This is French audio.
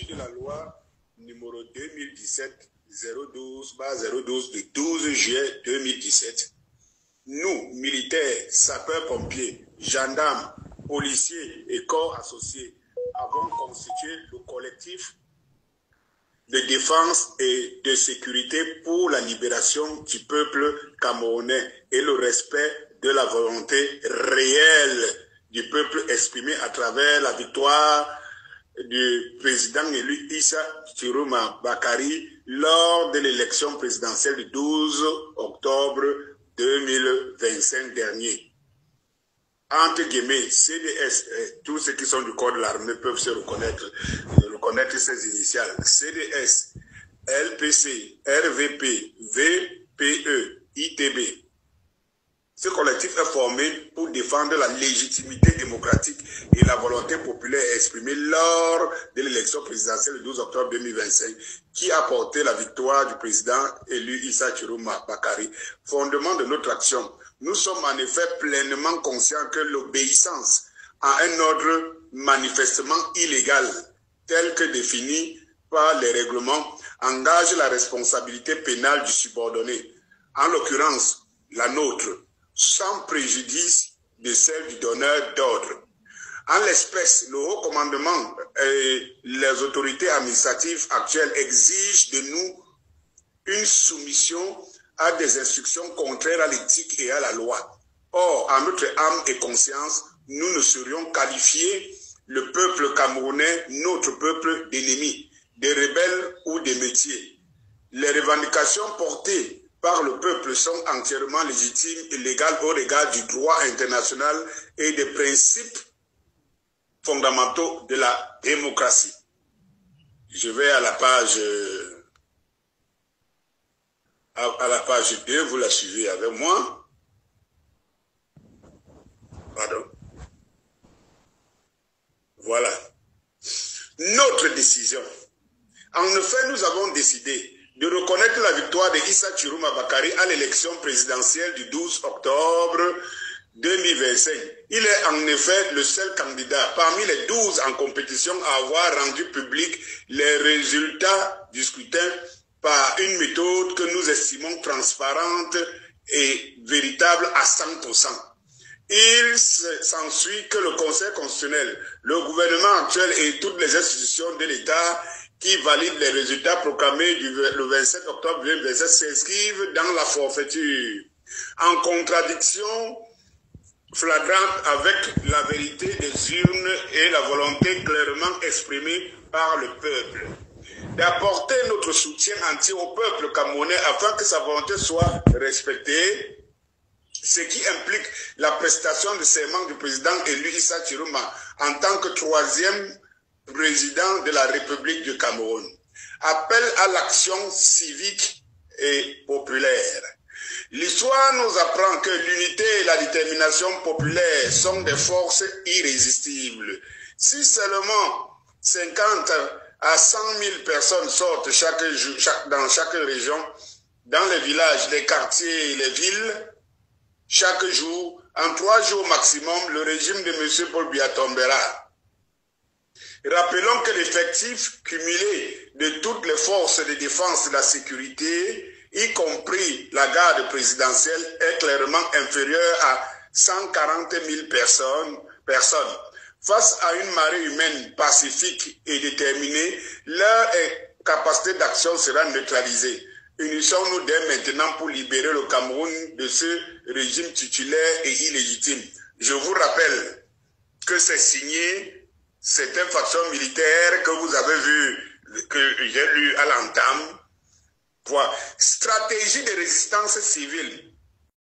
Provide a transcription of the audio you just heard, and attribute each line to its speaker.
Speaker 1: de la loi numéro 2017-012-012 du 12 juillet 2017, nous, militaires, sapeurs-pompiers, gendarmes, policiers et corps associés, avons constitué le collectif de défense et de sécurité pour la libération du peuple camerounais et le respect de la volonté réelle du peuple exprimée à travers la victoire du président élu Issa Chiroma Bakary lors de l'élection présidentielle du 12 octobre 2025 dernier. Entre guillemets, CDS, tous ceux qui sont du corps de l'armée peuvent se reconnaître ces initiales. CDS, LPC, RVP, VPE, ITB. Ce collectif est formé pour défendre la légitimité démocratique et la volonté populaire exprimée lors de l'élection présidentielle du 12 octobre 2025 qui a porté la victoire du président élu Issa Chiroma Bakary. Fondement de notre action, nous sommes en effet pleinement conscients que l'obéissance à un ordre manifestement illégal tel que défini par les règlements engage la responsabilité pénale du subordonné, en l'occurrence la nôtre, sans préjudice de celle du donneur d'ordre. En l'espèce, le haut commandement et les autorités administratives actuelles exigent de nous une soumission à des instructions contraires à l'éthique et à la loi. Or, en notre âme et conscience, nous ne serions qualifiés, le peuple camerounais, notre peuple, d'ennemis, des rebelles ou des métiers. Les revendications portées par le peuple sont entièrement légitimes et légales au regard du droit international et des principes fondamentaux de la démocratie. Je vais à la page 2, vous la suivez avec moi. Pardon. Voilà. Notre décision. En effet, nous avons décidé de reconnaître la victoire de Issa Chiroma Bakary à l'élection présidentielle du 12 octobre 2025. Il est en effet le seul candidat parmi les 12 en compétition à avoir rendu public les résultats du scrutin par une méthode que nous estimons transparente et véritable à 100%. Il s'ensuit que le Conseil constitutionnel, le gouvernement actuel et toutes les institutions de l'État qui valident les résultats proclamés le 27 octobre 2027 s'inscrivent dans la forfaiture, en contradiction flagrante avec la vérité des urnes et la volonté clairement exprimée par le peuple. D'apporter notre soutien entier au peuple camerounais afin que sa volonté soit respectée, ce qui implique la prestation de serment du président élu Issa Chiroma en tant que troisième président de la République du Cameroun. Appel à l'action civique et populaire. L'histoire nous apprend que l'unité et la détermination populaire sont des forces irrésistibles. Si seulement 50 à 100 000 personnes sortent dans chaque région, dans les villages, les quartiers et les villes, chaque jour, en 3 jours maximum, le régime de M. Paul Biya tombera. Rappelons que l'effectif cumulé de toutes les forces de défense et de la sécurité, y compris la garde présidentielle, est clairement inférieur à 140 000 personnes. Face à une marée humaine pacifique et déterminée, leur capacité d'action sera neutralisée. Unissons-nous dès maintenant pour libérer le Cameroun de ce régime titulaire et illégitime. Je vous rappelle que c'est signé certaines factions militaires que vous avez vues, que j'ai lu à l'entame. Stratégie de résistance civile.